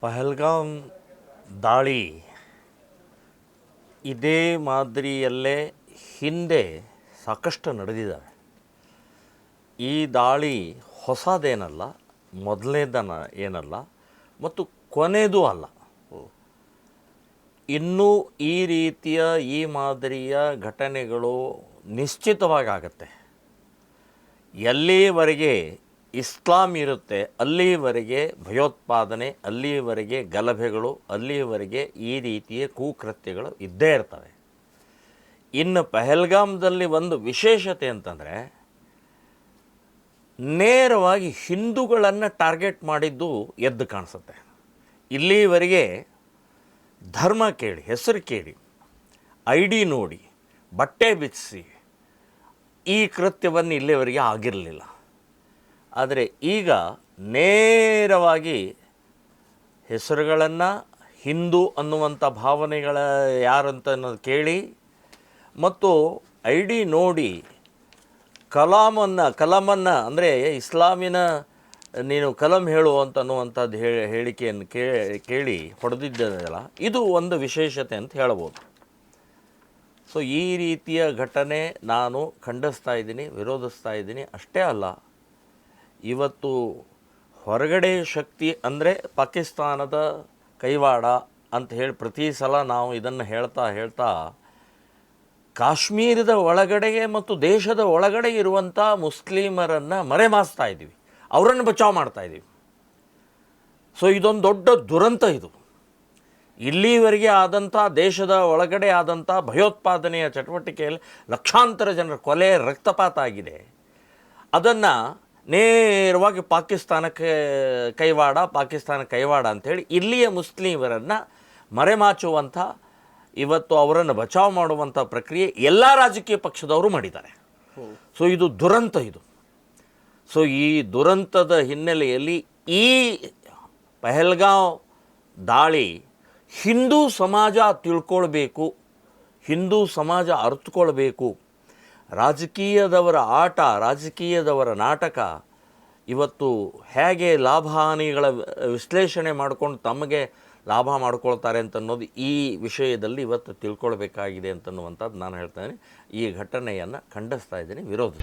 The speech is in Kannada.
ಪಹಲ್ಗಾಮ್ ದಾಳಿ ಇದೇ ಮಾದರಿಯಲ್ಲೇ ಹಿಂದೆ ಸಾಕಷ್ಟು ನಡೆದಿದ್ದಾವೆ. ಈ ದಾಳಿ ಹೊಸದೇನಲ್ಲ, ಮೊದಲನೇದನ ಏನಲ್ಲ ಮತ್ತು ಕೊನೆಯದೂ ಅಲ್ಲ. ಇನ್ನೂ ಈ ರೀತಿಯ ಈ ಮಾದರಿಯ ಘಟನೆಗಳು ನಿಶ್ಚಿತವಾಗಿ ಆಗುತ್ತೆ. ಎಲ್ಲಿವರೆಗೆ ಇಸ್ಲಾಂ ಇರುತ್ತೆ ಅಲ್ಲಿವರೆಗೆ ಭಯೋತ್ಪಾದನೆ, ಅಲ್ಲಿವರೆಗೆ ಗಲಭೆಗಳು, ಅಲ್ಲಿವರೆಗೆ ಈ ರೀತಿಯ ಕುಕೃತ್ಯಗಳು ಇದ್ದೇ ಇರ್ತವೆ. ಇನ್ನು ಪಹಲ್ಗಾಮ್ದಲ್ಲಿ ಒಂದು ವಿಶೇಷತೆ ಅಂತಂದರೆ ನೇರವಾಗಿ ಹಿಂದೂಗಳನ್ನು ಟಾರ್ಗೆಟ್ ಮಾಡಿದ್ದು ಎದ್ದು ಕಾಣಿಸುತ್ತೆ. ಇಲ್ಲಿವರೆಗೆ ಧರ್ಮ ಕೇಳಿ, ಹೆಸರು ಕೇಳಿ, ID ನೋಡಿ, ಬಟ್ಟೆ ಬಿಚ್ಚಿಸಿ ಈ ಕೃತ್ಯವನ್ನು ಇಲ್ಲಿವರೆಗೆ ಆಗಿರಲಿಲ್ಲ. ಆದರೆ ಈಗ ನೇರವಾಗಿ ಹೆಸರುಗಳನ್ನು, ಹಿಂದೂ ಅನ್ನುವಂಥ ಭಾವನೆಗಳ ಯಾರಂತ ಅನ್ನೋದು ಕೇಳಿ ಮತ್ತು ID ನೋಡಿ ಕಲಾಮನ್ನು ಅಂದರೆ ಇಸ್ಲಾಮಿನ ನೀನು ಕಲಂ ಹೇಳು ಅಂತನ್ನುವಂಥದ್ದು ಹೇಳಿಕೆಯನ್ನು ಕೇಳಿ ಹೊಡೆದಿದ್ದಲ್ಲ, ಇದು ಒಂದು ವಿಶೇಷತೆ ಅಂತ ಹೇಳ್ಬೋದು. ಸೊ ಈ ರೀತಿಯ ಘಟನೆ ನಾನು ಖಂಡಿಸ್ತಾ ಇದ್ದೀನಿ, ವಿರೋಧಿಸ್ತಾ ಇದ್ದೀನಿ. ಅಷ್ಟೇ ಅಲ್ಲ, ಇವತ್ತು ಹೊರಗಡೆ ಶಕ್ತಿ ಅಂದರೆ ಪಾಕಿಸ್ತಾನದ ಕೈವಾಡ ಅಂತ ಹೇಳಿ ಪ್ರತಿ ಸಲ ನಾವು ಇದನ್ನು ಹೇಳ್ತಾ ಕಾಶ್ಮೀರದ ಒಳಗಡೆಗೆ ಮತ್ತು ದೇಶದ ಒಳಗಡೆ ಇರುವಂಥ ಮುಸ್ಲಿಮರನ್ನು ಮರೆಮಾಚ್ತಾ ಇದ್ದೀವಿ, ಅವರನ್ನು ಬಚಾವ್ ಮಾಡ್ತಾ ಇದ್ದೀವಿ. ಸೊ ಇದೊಂದು ದೊಡ್ಡ ದುರಂತ. ಇದು ಇಲ್ಲಿವರೆಗೆ ಆದಂಥ ದೇಶದ ಒಳಗಡೆ ಆದಂಥ ಭಯೋತ್ಪಾದನೆಯ ಚಟುವಟಿಕೆಯಲ್ಲಿ ಲಕ್ಷಾಂತರ ಜನರ ಕೊಲೆ, ರಕ್ತಪಾತ ಆಗಿದೆ. ಅದನ್ನು ನೇರವಾಗಿ ಪಾಕಿಸ್ತಾನ ಕೈವಾಡ ಅಂಥೇಳಿ ಇಲ್ಲಿಯ ಮುಸ್ಲಿಮರನ್ನು ಮರೆಮಾಚುವಂಥ, ಇವತ್ತು ಅವರನ್ನು ಬಚಾವ್ ಮಾಡುವಂಥ ಪ್ರಕ್ರಿಯೆ ಎಲ್ಲ ರಾಜಕೀಯ ಪಕ್ಷದವರು ಮಾಡಿದ್ದಾರೆ. ಸೊ ಇದು ದುರಂತ. ಸೊ ಈ ದುರಂತದ ಹಿನ್ನೆಲೆಯಲ್ಲಿ ಈ ಪಹಲ್ಗಾಮ್ ದಾಳಿ ಹಿಂದೂ ಸಮಾಜ ತಿಳ್ಕೊಳ್ಬೇಕು, ಹಿಂದೂ ಸಮಾಜ ಅರ್ಥಕೊಳ್ಬೇಕು. ರಾಜಕೀಯದವರ ಆಟ, ರಾಜಕೀಯದವರ ನಾಟಕ ಇವತ್ತು ಹೇಗೆ ಲಾಭ ಹಾನಿಗಳ ವಿಶ್ಲೇಷಣೆ ಮಾಡಿಕೊಂಡು ತಮಗೆ ಲಾಭ ಮಾಡ್ಕೊಳ್ತಾರೆ ಅಂತನ್ನೋದು ಈ ವಿಷಯದಲ್ಲಿ ಇವತ್ತು ತಿಳ್ಕೊಳ್ಬೇಕಾಗಿದೆ ಅಂತನ್ನುವಂಥದ್ದು ನಾನು ಹೇಳ್ತಾಯಿದ್ದೀನಿ. ಈ ಘಟನೆಯನ್ನು ಖಂಡಿಸ್ತಾ ಇದ್ದೀನಿ, ವಿರೋಧ.